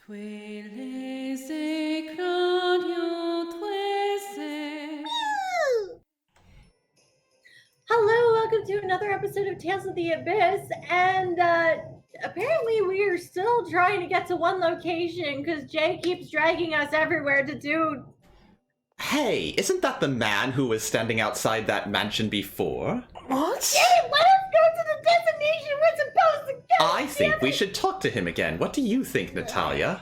Hello, welcome to another episode of Tales of the Abyss, and apparently we are still trying to get to one location because Jay keeps dragging us everywhere to do... Hey, isn't that the man who was standing outside that mansion before? What? Jay, let us go to the destination we're supposed to go! I think we should talk to him again. What do you think, Natalia?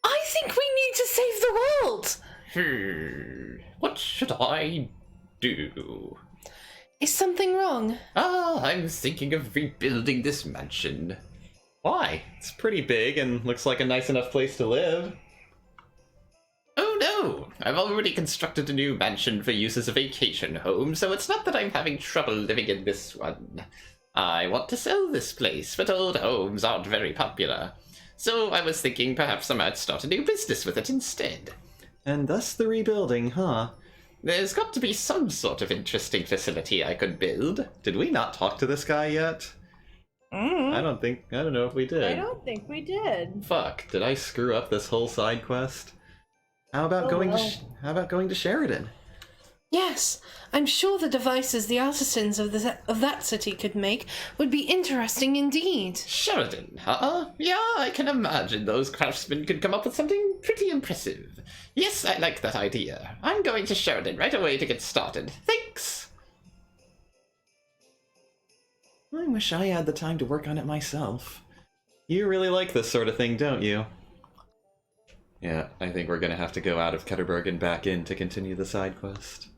I think we need to save the world! What should I do? Is something wrong? I'm thinking of rebuilding this mansion. Why? It's pretty big and looks like a nice enough place to live. Oh no! I've already constructed a new mansion for use as a vacation home, so it's not that I'm having trouble living in this one. I want to sell this place, but old homes aren't very popular. So I was thinking perhaps I might start a new business with it instead. And thus the rebuilding, huh? There's got to be some sort of interesting facility I could build. Did we not talk to this guy yet? I don't know if we did. I don't think we did. Fuck, did I screw up this whole side quest? How about going to Sheridan? Yes, I'm sure the devices the artisans of that city could make would be interesting indeed. Sheridan, huh? Yeah, I can imagine those craftsmen could come up with something pretty impressive. Yes, I like that idea. I'm going to Sheridan right away to get started. Thanks! I wish I had the time to work on it myself. You really like this sort of thing, don't you? Yeah, I think we're gonna have to go out of Ketterberg and back in to continue the side quest.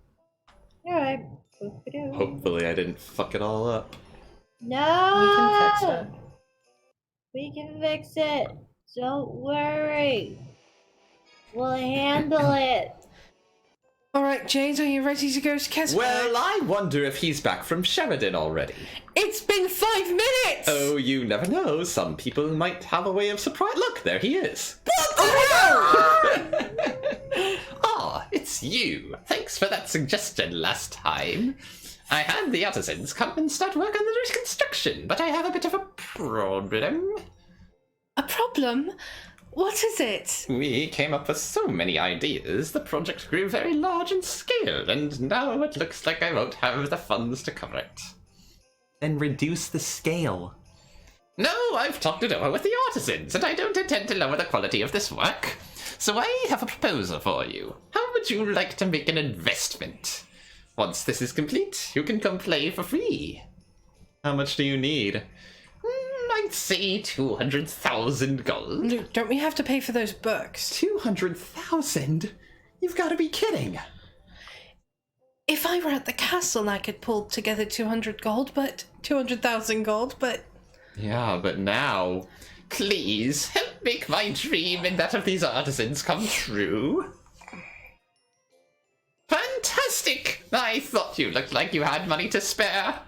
Alright. Hopefully I didn't fuck it all up. No! We can fix it. We can fix it. Don't worry. We'll handle it. Alright, Jade, are you ready to go to Keswick? Well, I wonder if he's back from Sheridan already. It's been 5 minutes! Oh, you never know. Some people might have a way of surprise. Look, there he is. Ah, it's you. Thanks for that suggestion last time. I had the artisans come and start work on the reconstruction, but I have a bit of a problem. A problem? What is it? We came up with so many ideas, the project grew very large in scale, and now it looks like I won't have the funds to cover it. Then reduce the scale. No, I've talked it over with the artisans, and I don't intend to lower the quality of this work. So I have a proposal for you. How would you like to make an investment? Once this is complete, you can come play for free. How much do you need? I'd say 200,000 gold. Luke, don't we have to pay for those books? 200,000? You've got to be kidding. If I were at the castle, I could pull together 200,000 gold, but... Yeah, but now... Please, help make my dream and that of these artisans come true. Fantastic! I thought you looked like you had money to spare.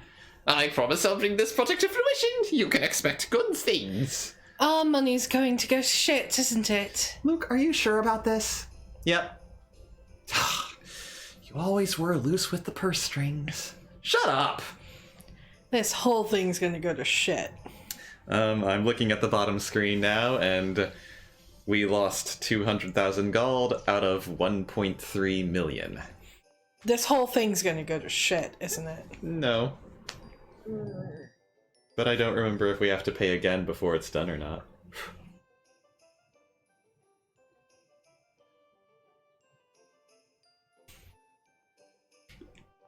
I promise I'll bring this project to fruition. You can expect good things. Our money's going to go to shit, isn't it? Luke, are you sure about this? Yep. You always were loose with the purse strings. Shut up! This whole thing's gonna go to shit. I'm looking at the bottom screen now, and we lost 200,000 gold out of 1.3 million. This whole thing's gonna go to shit, isn't it? No. But I don't remember if we have to pay again before it's done or not.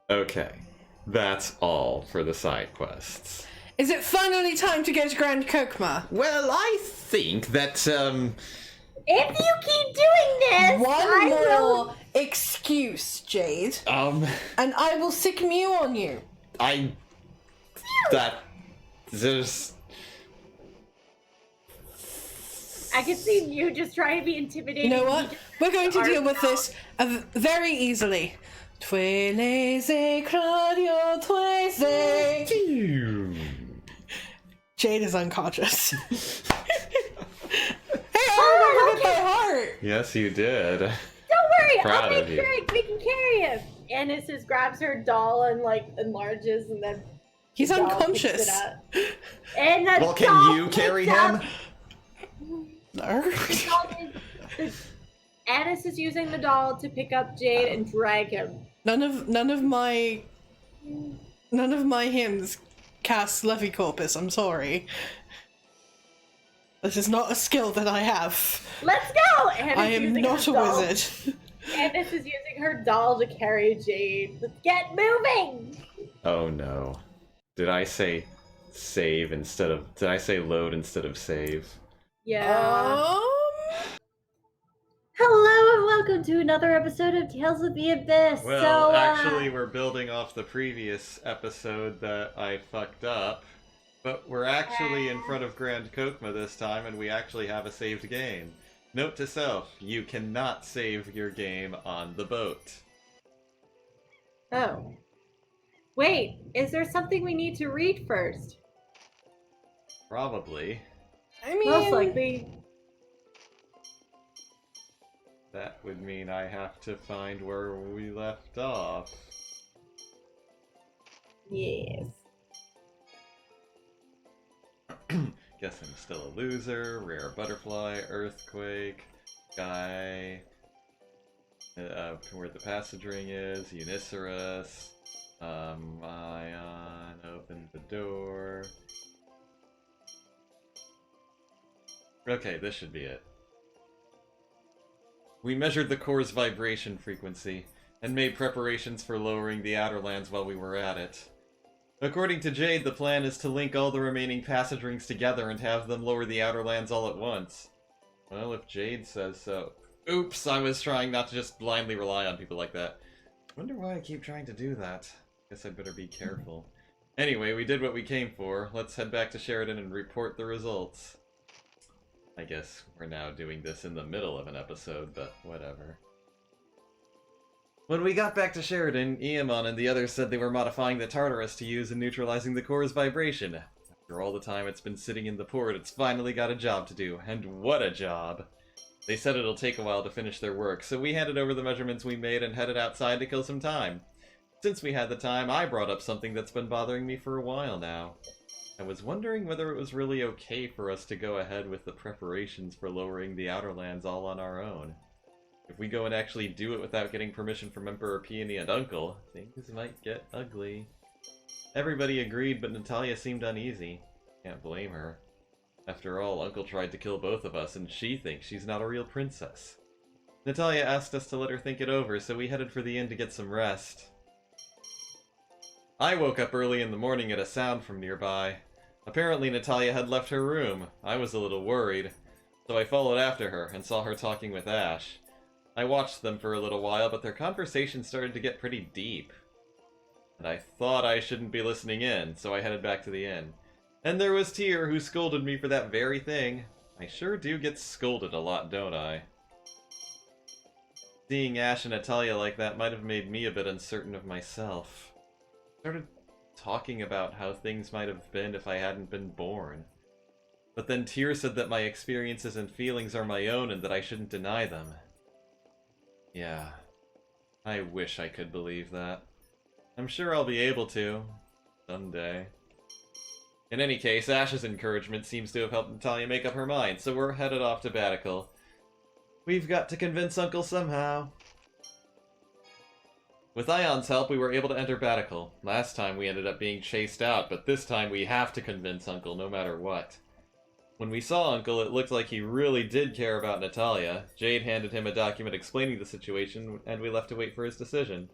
Okay. That's all for the side quests. Is it finally time to go to Grand Kokma? Well, I think that, If you keep doing this, One more excuse, Jade. And I will sick Mew on you. There's... I can see you just trying to be intimidating. You know what? We're going to deal with this very easily. Tweleze, Claudio, Tweze. Jade is unconscious. Hey, I remember by heart. Yes, you did. Don't worry, Proud I'll of make you. sure we can carry him. Anis grabs her doll and like enlarges, and then He's the doll unconscious. picks it up. And the Well, can doll you picks carry up- him? No. Anis is using the doll to pick up Jade and drag him. None of my hymns cast Levicorpus, I'm sorry. This is not a skill that I have. Let's go! Anis I am not a wizard. Anis is using her doll to carry Jade. Let's get moving! Oh no. Did I say save instead of... Did I say load instead of save? Yeah. Hello and welcome to another episode of Tales of the Abyss. Well, so, actually, we're building off the previous episode that I fucked up. But we're actually in front of Grand Kokma this time, and we actually have a saved game. Note to self, you cannot save your game on the boat. Oh. Wait, is there something we need to read first? Probably. I mean, Most likely. That would mean I have to find where we left off. Yes. Guess I'm still a loser. Rare butterfly, earthquake, sky, where the passage ring is, Unicerus, Ion, open the door. Okay, this should be it. We measured the core's vibration frequency, and made preparations for lowering the outer lands while we were at it. According to Jade, the plan is to link all the remaining passage rings together and have them lower the outer lands all at once. Well, if Jade says so. Oops, I was trying not to just blindly rely on people like that. Wonder why I keep trying to do that. Guess I'd better be careful. Anyway, we did what we came for. Let's head back to Sheridan and report the results. I guess we're now doing this in the middle of an episode, but whatever. When we got back to Sheridan, Iamon and the others said they were modifying the Tartarus to use in neutralizing the core's vibration. After all the time it's been sitting in the port, it's finally got a job to do, and what a job! They said it'll take a while to finish their work, so we handed over the measurements we made and headed outside to kill some time. Since we had the time, I brought up something that's been bothering me for a while now. I was wondering whether it was really okay for us to go ahead with the preparations for lowering the outer lands all on our own. If we go and actually do it without getting permission from Emperor Peony and Uncle, things might get ugly. Everybody agreed, but Natalia seemed uneasy. Can't blame her. After all, Uncle tried to kill both of us, and she thinks she's not a real princess. Natalia asked us to let her think it over, so we headed for the inn to get some rest. I woke up early in the morning at a sound from nearby. Apparently Natalia had left her room. I was a little worried, so I followed after her and saw her talking with Ash. I watched them for a little while, but their conversation started to get pretty deep. And I thought I shouldn't be listening in, so I headed back to the inn. And there was Tyr, who scolded me for that very thing. I sure do get scolded a lot, don't I? Seeing Ash and Natalia like that might have made me a bit uncertain of myself. I started talking about how things might have been if I hadn't been born. But then Tyr said that my experiences and feelings are my own and that I shouldn't deny them. Yeah, I wish I could believe that. I'm sure I'll be able to, someday. In any case, Ash's encouragement seems to have helped Natalia make up her mind, so we're headed off to Batical. We've got to convince Uncle somehow. With Ion's help, we were able to enter Batical. Last time we ended up being chased out, but this time we have to convince Uncle no matter what. When we saw Uncle, it looked like he really did care about Natalia. Jade handed him a document explaining the situation, and we left to wait for his decision.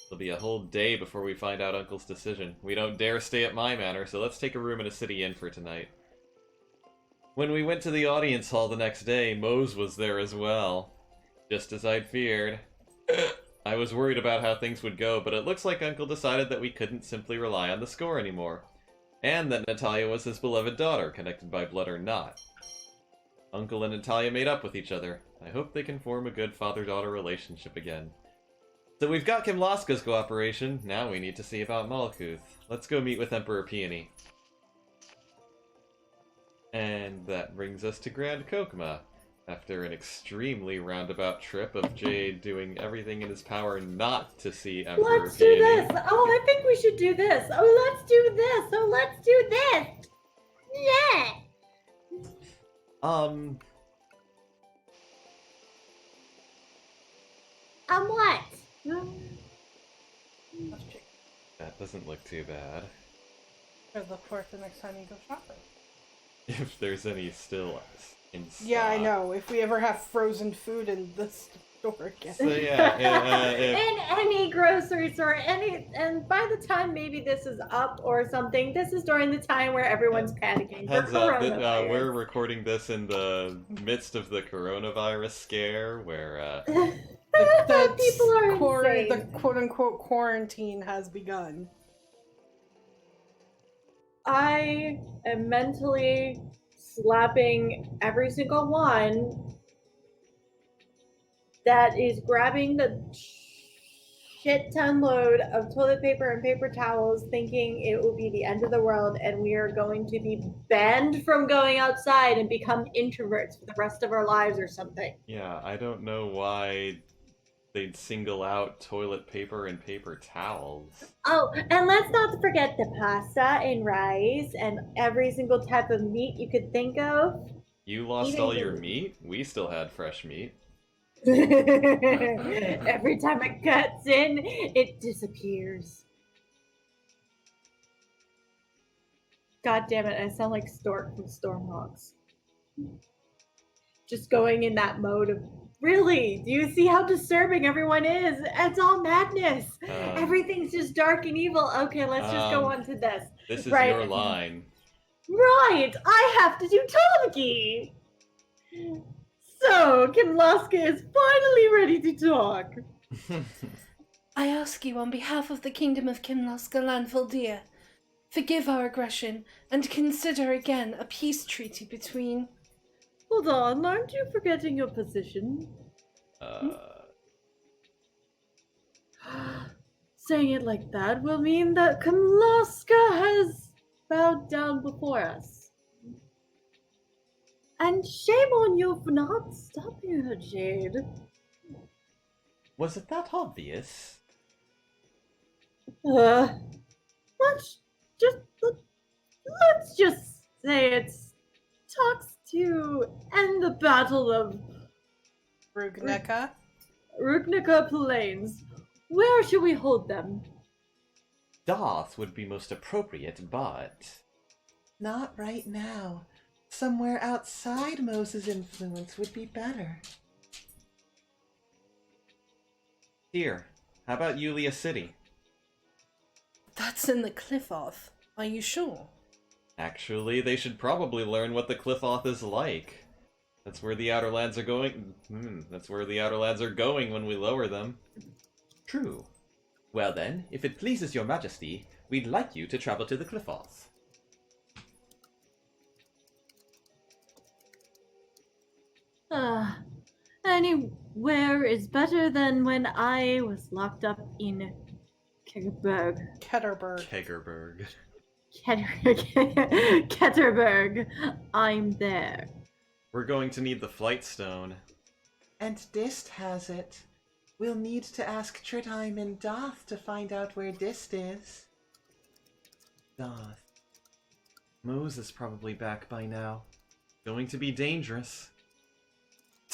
It'll be a whole day before we find out Uncle's decision. We don't dare stay at my manor, so let's take a room in a city inn for tonight. When we went to the audience hall the next day, Mose was there as well. Just as I'd feared. I was worried about how things would go, but it looks like Uncle decided that we couldn't simply rely on the score anymore. And that Natalia was his beloved daughter, connected by blood or not. Uncle and Natalia made up with each other. I hope they can form a good father-daughter relationship again. So we've got Kimlaska's cooperation, now we need to see about Malkuth. Let's go meet with Emperor Peony. And that brings us to Grand Kokma. After an extremely roundabout trip of Jade doing everything in his power not to see Emperor Let's do Peony. this! Oh, I think we should do this! Oh, let's do this! Oh, let's do this! Yeah! Somewhat. Let's check. That doesn't look too bad. Or look for it the next time you go shopping. If there's any still in stock. Yeah, I know. If we ever have frozen food in the store again. So yeah, In any grocery store, and by the time maybe this is up or something, this is during the time where everyone's panicking. heads for up, coronavirus. we're recording this in the midst of the coronavirus scare, where That People are insane. the quote-unquote quarantine has begun. I am mentally slapping every single one that is grabbing the shit ton load of toilet paper and paper towels, thinking it will be the end of the world and we are going to be banned from going outside and become introverts for the rest of our lives or something. yeah, I don't know why they'd single out toilet paper and paper towels. Oh, and let's not forget the pasta and rice and every single type of meat you could think of. You lost Even all the- your meat? We still had fresh meat. Every time it cuts in, it disappears. God damn it, I sound like Stork from Stormhawks. Just going in that mode of, really? Do you see how disturbing everyone is? It's all madness. Everything's just dark and evil. Okay, let's just go on to this. This is Right. your line. Right, I have to do Talkie. So, Kimlaska is finally ready to talk. I ask you on behalf of the Kingdom of Kimlaska Lanfaldir, forgive our aggression and consider again a peace treaty between... Hold on, aren't you forgetting your position? Saying it like that will mean that Kimlaska has bowed down before us. And shame on you for not stopping her, Jade. Was it that obvious? Let's just say it's talks to end the battle of Rugneka? Ruknica Plains. Where should we hold them? Darth would be most appropriate, but... Not right now. Somewhere outside Moses' influence would be better. Here, how about Yulia City? That's in the Cliffoth. Are you sure? Actually, they should probably learn what the Cliffoth is like. That's where the Outer Lands are going. That's where the Outer Lands are going when we lower them. True. Well then, if it pleases your majesty, we'd like you to travel to the Cliffoth. Anywhere is better than when I was locked up in Ketterberg. Ketterberg. Ketterberg. I'm there. We're going to need the Flight Stone. And Dist has it. We'll need to ask Tritheim and Doth to find out where Dist is. Doth. Mose is probably back by now. Going to be dangerous.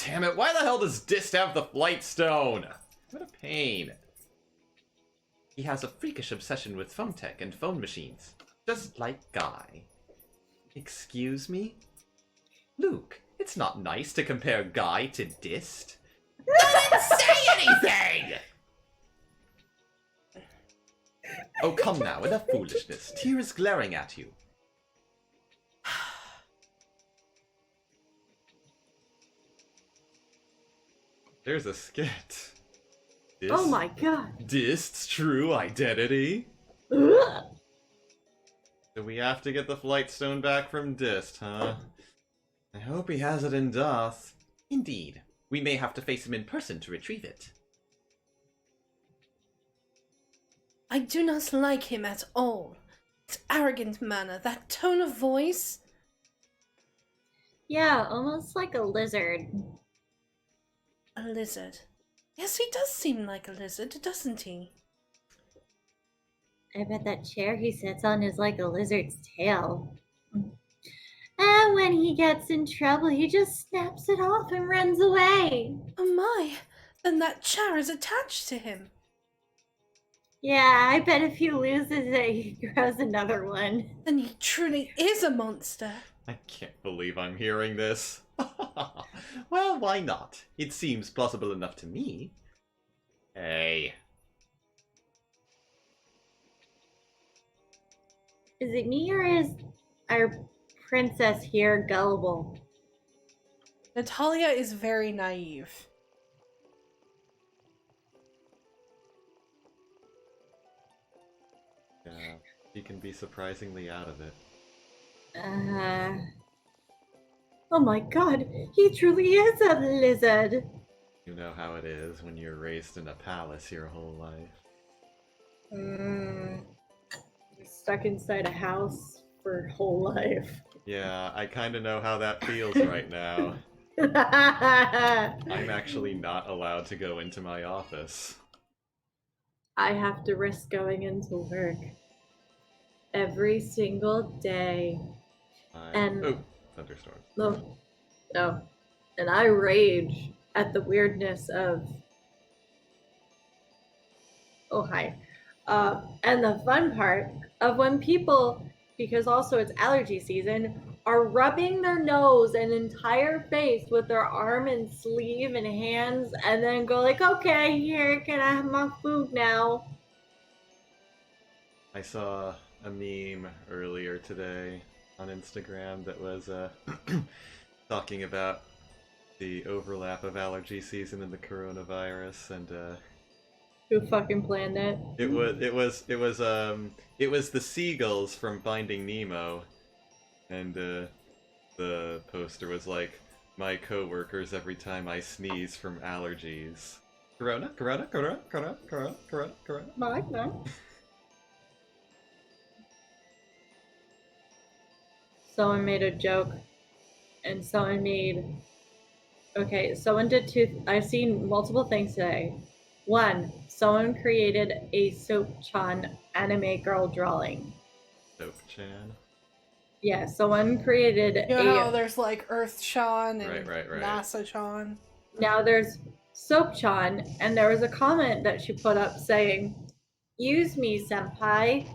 Damn it, why the hell does Dist have the Flight Stone? What a pain. He has a freakish obsession with phone tech and phone machines. Just like Guy. Excuse me? Luke, it's not nice to compare Guy to Dist. I didn't say anything! Oh, come now, enough foolishness. Tyr is glaring at you. There's a skit. Dist, Oh my god. Dist's true identity? Ugh. So we have to get the Flight Stone back from Dist, huh? I hope he has it in Doth. Indeed. We may have to face him in person to retrieve it. I do not like him at all. That arrogant manner, that tone of voice. Yeah, almost like a lizard. A lizard. Yes, he does seem like a lizard, doesn't he? I bet that chair he sits on is like a lizard's tail. And when he gets in trouble, he just snaps it off and runs away. Oh my, Then that chair is attached to him. Yeah, I bet if he loses it, he grows another one. Then he truly is a monster. I can't believe I'm hearing this. Well, why not? It seems plausible enough to me. Hey. Is it me or is our princess here gullible? Natalia is very naive. Yeah, she can be surprisingly out of it. Oh my god, he truly is a lizard. You know how it is when you're raised in a palace your whole life. Stuck inside a house for whole life. Yeah, I kind of know how that feels right now. I'm actually not allowed to go into my office. I have to risk going into work every single day. And- Oh, thunderstorm. No. And I rage at the weirdness of. Oh, hi. And the fun part of when people, because also it's allergy season, are rubbing their nose and entire face with their arm and sleeve and hands, and then go like, okay, here, can I have my food now? I saw a meme earlier today on Instagram that was talking about the overlap of allergy season and the coronavirus, and Who fucking planned that? it was the seagulls from Finding Nemo, and the poster was like, my coworkers every time I sneeze from allergies. Corona. No. Someone made a joke, and someone made. Okay, someone did two. I've seen multiple things today. One, someone created a Soap-chan anime girl drawing. Soap-chan. Yeah, someone created You know how there's like Earth-chan and Right. NASA-chan? Now there's Soap-chan, and there was a comment that she put up saying, "Use me, senpai."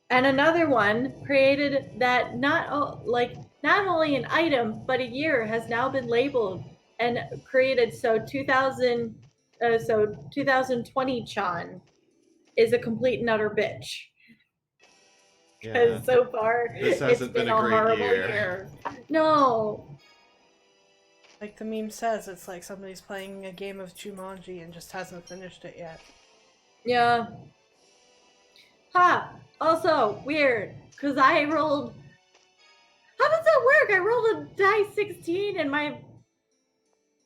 And another one created that not only an item but a year has now been labeled and created. So 2020 Chan is a complete and utter bitch. Because so far This hasn't it's been been a great horrible year. No. Like the meme says, it's like somebody's playing a game of Jumanji and just hasn't finished it yet. Yeah. Ha! Also, weird, because I rolled. How does that work? I rolled a die 16 and my.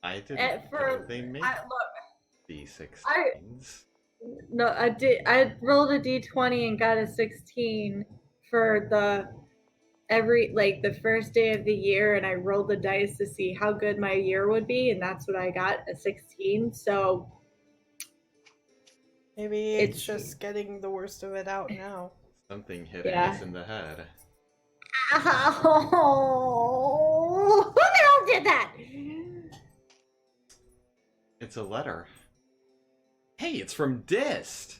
I didn't know they make Look, D16s. no, I did. I rolled a d20 and got a 16 for the first day of the year, and I rolled the dice to see how good my year would be, and that's what I got, a 16. So maybe it's just getting the worst of it out now. Something hitting us in the head. Oh, who the hell did that? It's a letter. Hey, it's from Dist!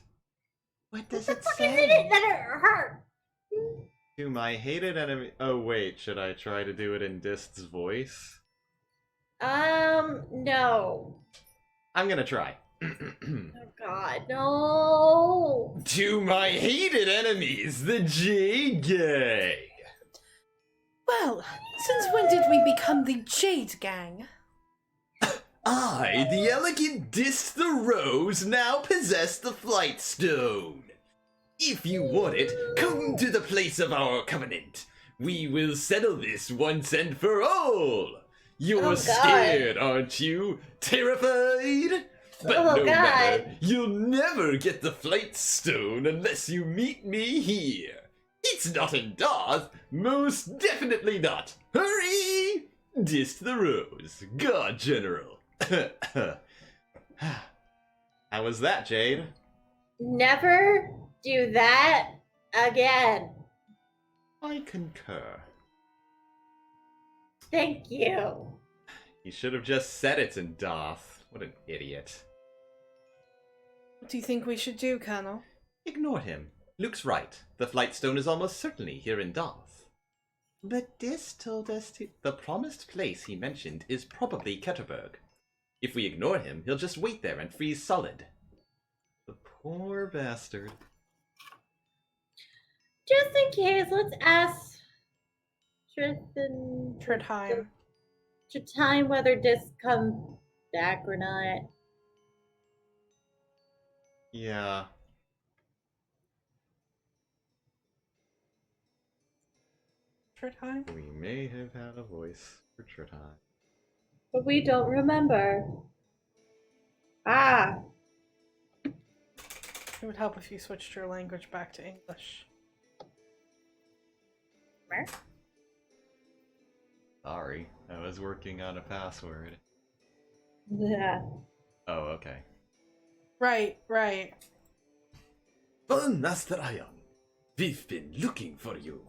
What does What it the fuck is in say? it that it hurt? To my hated enemy. Oh, wait, should I try to do it in Dist's voice? No. I'm gonna try. Oh God, no. To my hated enemies, the Jade Gang! Well, since when did we become the Jade Gang? I, the elegant Dist the Rose, now possess the Flight Stone. If you want it, come to the place of our covenant. We will settle this once and for all. You're Oh, God. scared, aren't you? Terrified? But Oh, no God. matter, you'll never get the Flight Stone unless you meet me here. It's not in Darth, most definitely not. Hurry! Dist the Rose, Guard General. How was that, Jade? Never do that again. I concur. Thank you. He should have just said it's in Doth. What an idiot. What do you think we should do, Colonel? Ignore him. Luke's right. The Flightstone is almost certainly here in Doth. But Dis told us to. The promised place he mentioned is probably Ketterberg. If we ignore him, he'll just wait there and freeze solid. The poor bastard. Just in case, let's ask Tristan Tridheim. to time whether Dis come back or not. Yeah. Tridheim? We may have had a voice for Tridheim. But we don't remember. Ah, It would help if you switched your language back to English. Sorry, I was working on a password. yeah. Oh, okay. Right. Bon Master Ion, we've been looking for you.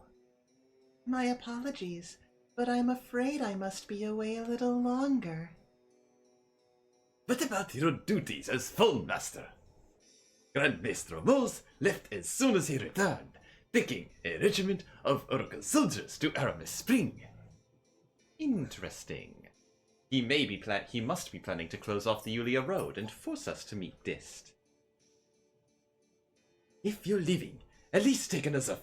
My apologies, but I'm afraid I must be away a little longer. What about your duties as Phone Master? Grand Maestro Mose left as soon as he returned, taking a regiment of Oracle soldiers to Aramis Spring. Interesting. He must be planning to close off the Yulia Road and force us to meet Dist. If you're leaving, at least take another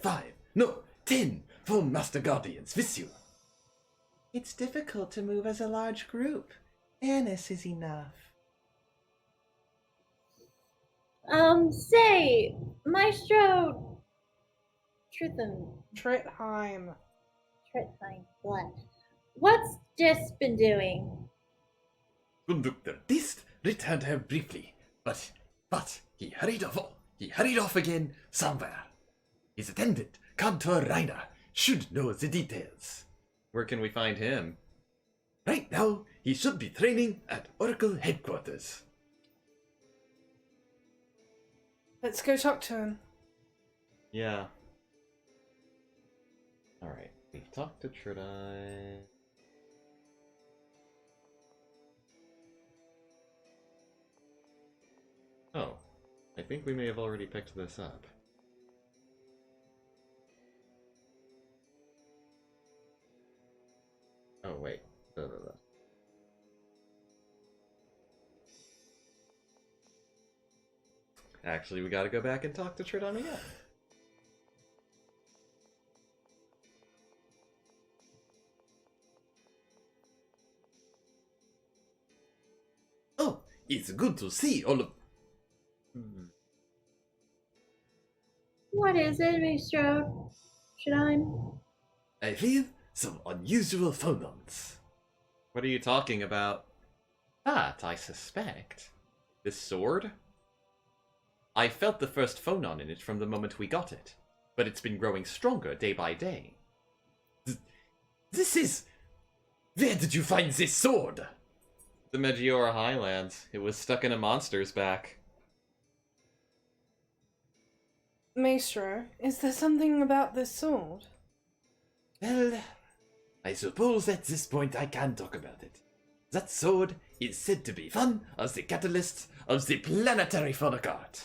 10 Phone Master Guardians with you. It's difficult to move as a large group. Annis is enough. Say, Maestro Tridheim. what? What's Dis been doing? Conductor Dist returned here briefly, but he hurried off again somewhere. His attendant, Cantor Reiner, should know the details. Where can we find him? Right now, he should be training at Oracle headquarters. Let's go talk to him. Yeah. Alright, we've talked to Tridheim. Oh, I think we may have already picked this up. Oh, wait. Blah, blah, blah. Actually, we gotta go back and talk to Tridheim again. Oh, it's good to see all of... What is it, Maestro? I feel some unusual phonons. What are you talking about? That, I suspect. This sword? I felt the first phonon in it from the moment we got it, but it's been growing stronger day by day. This is... Where did you find this sword? The Megiora Highlands. It was stuck in a monster's back. Maestro, is there something about this sword? Well, I suppose at this point I can talk about it. That sword is said to be one of the catalysts of the planetary phonogard.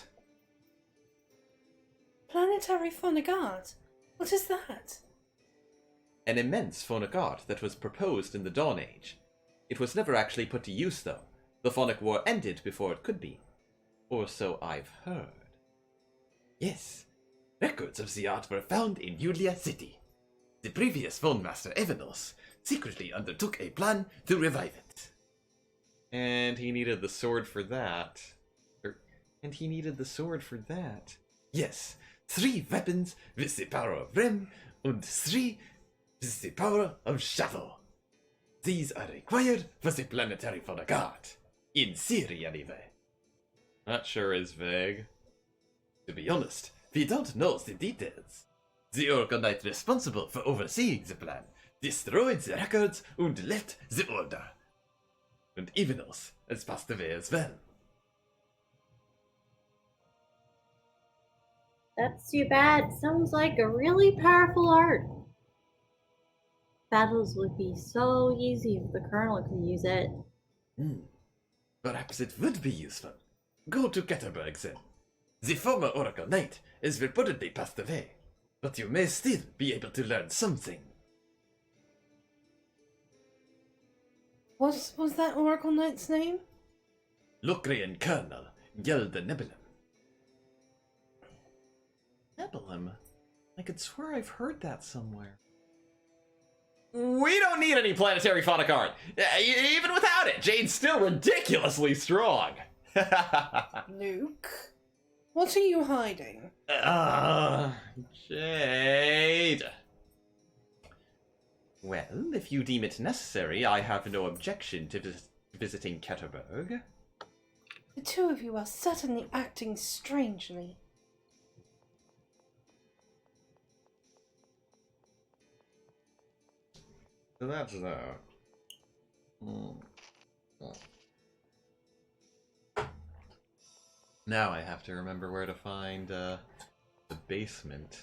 Planetary Phonogard? What is that? An immense phonic art that was proposed in the Dawn Age. It was never actually put to use, though. The Phonic War ended before it could be. Or so I've heard. Yes, records of the art were found in Yulia City. The previous phone master Evanos secretly undertook a plan to revive it. And he needed the sword for that. Yes, 3 weapons with the power of Rem and 3 with the power of Shadow. These are required for the planetary phonogard. In theory, anyway. That sure is vague. To be honest, we don't know the details. The Orgonite responsible for overseeing the plan destroyed the records and left the order. And Evanos has passed away as well. That's too bad. Sounds like a really powerful art. Battles would be so easy if the Colonel could use it. Perhaps it would be useful. Go to Ketterberg then. The former Oracle Knight is reportedly passed away, but you may still be able to learn something. Was that Oracle Knight's name? Locrian Colonel Geld the Nebulum. Nebulum? I could swear I've heard that somewhere. We don't need any planetary phonic art. Even without it, Jade's still ridiculously strong. Luke? What are you hiding? Jade. Well, if you deem it necessary, I have no objection to visiting Ketterberg. The two of you are certainly acting strangely. So that's that. Now I have to remember where to find the basement.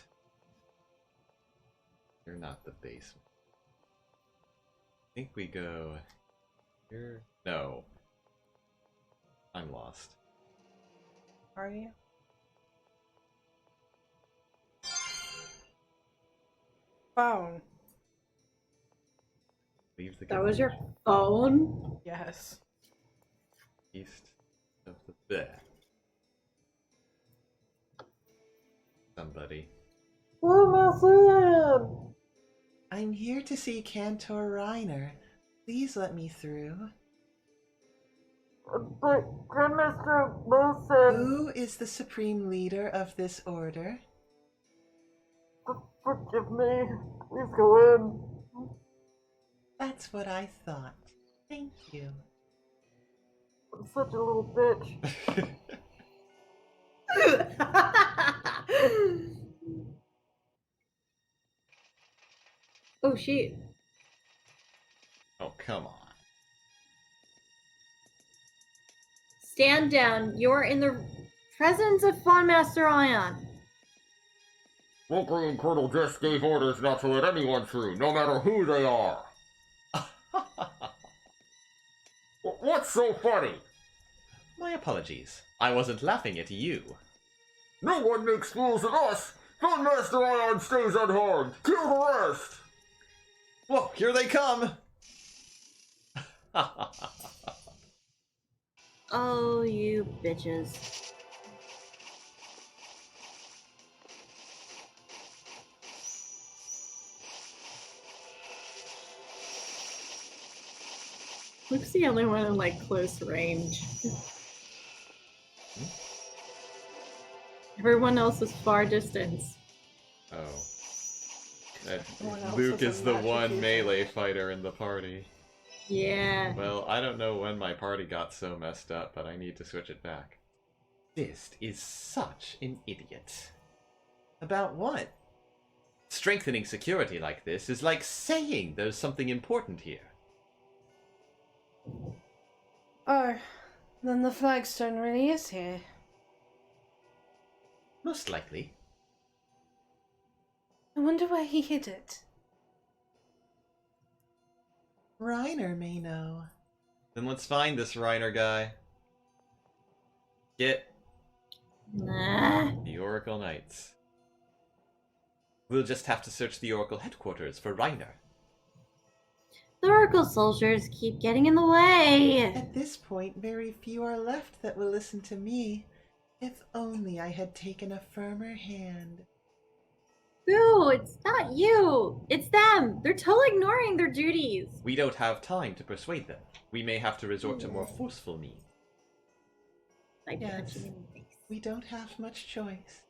You're not the basement. I think we go here. No. I'm lost. Are you? Phone. Leave the That was your convention phone? Yes. east of the there. Somebody. I'm here to see Cantor Reiner. Please let me through. But Grandmaster Wilson, Who is the supreme leader of this order? forgive me. Please go in. That's what I thought. Thank you. I'm such a little bitch. Oh, shoot. Oh, come on. Stand down. You're in the presence of Fawn Master Ion. Locrian Colonel just gave orders not to let anyone through, no matter who they are. What's so funny? My apologies. I wasn't laughing at you. No one makes fools of us! Don't Master Ion stays unharmed! Kill the rest! Whoa, here they come! Oh, you bitches. Luke's the only one in like close range. Everyone else is far distance. Oh. Everyone else Luke is is a the magic one user. melee fighter in the party. Yeah. Well, I don't know when my party got so messed up, but I need to switch it back. This is such an idiot. About what? Strengthening security like this is like saying there's something important here. Oh, then the flagstone really is here. Most likely. I wonder where he hid it. Reiner may know. Then let's find this Reiner guy. Get Nah. the Oracle Knights. We'll just have to search the Oracle headquarters for Reiner. The Oracle soldiers keep getting in the way. At this point, very few are left that will listen to me. If only I had taken a firmer hand. Boo, it's not you. It's them. They're totally ignoring their duties. We don't have time to persuade them. We may have to resort to more forceful means. Like Yes. punching in the face. We don't have much choice.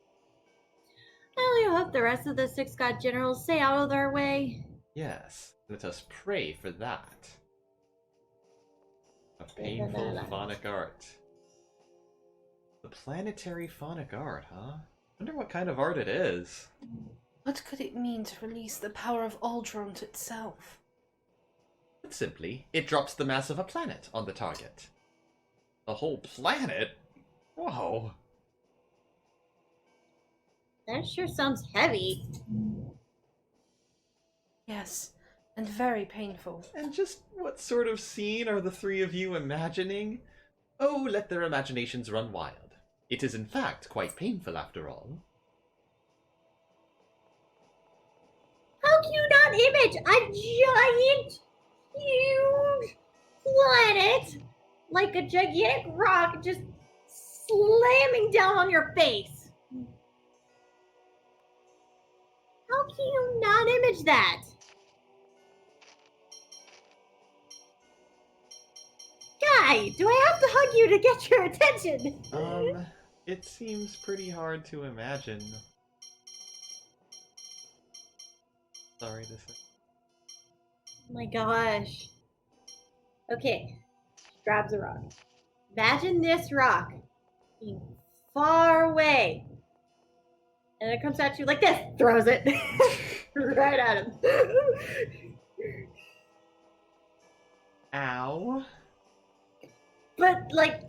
I only hope the rest of the Six God Generals stay out of their way. Yes, let us pray for that. A painful phonic art. The planetary phonic art, huh? Wonder what kind of art it is. What could it mean to release the power of Aldront itself? Put simply, it drops the mass of a planet on the target. The whole planet? Whoa. That sure sounds heavy. Yes, And very painful. And just what sort of scene are the three of you imagining? Oh, let their imaginations run wild. It is in fact quite painful after all. How can you not image a giant, huge planet like a gigantic rock just slamming down on your face? How can you not image that? Guy, do I have to hug you to get your attention? It seems pretty hard to imagine. Sorry to say. Oh my gosh. Okay, she grabs a rock. Imagine this rock being far away. And it comes at you like this. Throws it right at him. Ow. But like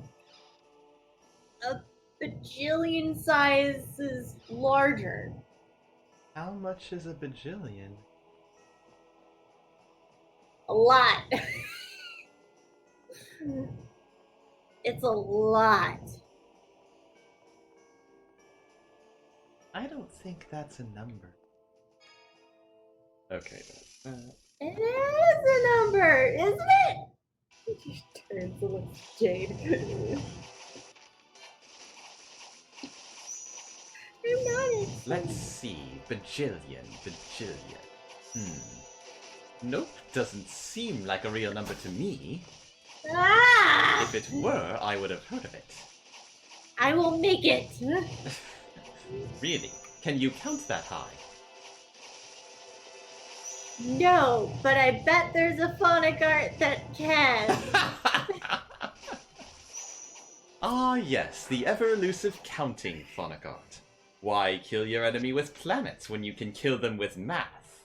a bajillion sizes larger. How much is a bajillion? A lot. It's a lot. I don't think that's a number. Okay, that's that. It is a number, isn't it? She turns to look at Jade. I'm not. Let's see. Bajillion. Nope, doesn't seem like a real number to me. Ah! If it were, I would have heard of it. I will make it. Really? Can you count that high? No, but I bet there's a phonic art that can. Ah, yes, the ever-elusive counting phonic art. Why kill your enemy with planets when you can kill them with math?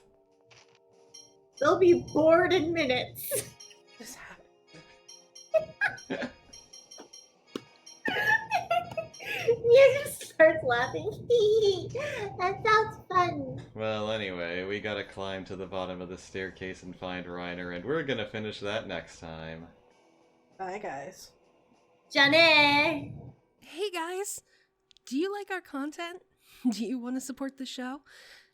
They'll be bored in minutes. This happened. Mia just starts laughing. That sounds fun. Well, anyway, we gotta climb to the bottom of the staircase and find Reiner, and we're gonna finish that next time. Bye, guys. Johnny! Hey guys! Do you like our content? Do you want to support the show?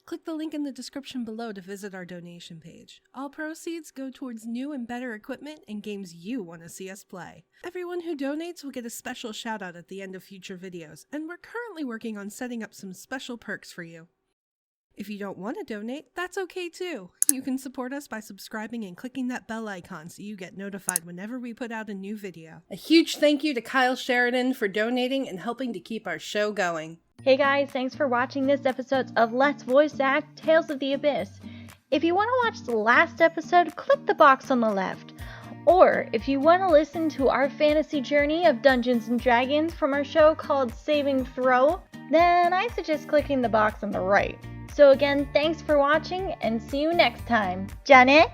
Click the link in the description below to visit our donation page. All proceeds go towards new and better equipment and games you want to see us play. Everyone who donates will get a special shout out at the end of future videos, and we're currently working on setting up some special perks for you. If you don't want to donate, that's okay too. You can support us by subscribing and clicking that bell icon so you get notified whenever we put out a new video. A huge thank you to Kyle Sheridan for donating and helping to keep our show going. Hey guys, thanks for watching this episode of Let's Voice Act Tales of the Abyss. If you want to watch the last episode, click the box on the left. Or if you want to listen to our fantasy journey of Dungeons & Dragons from our show called Saving Throw, then I suggest clicking the box on the right. So again, thanks for watching and see you next time. Janet?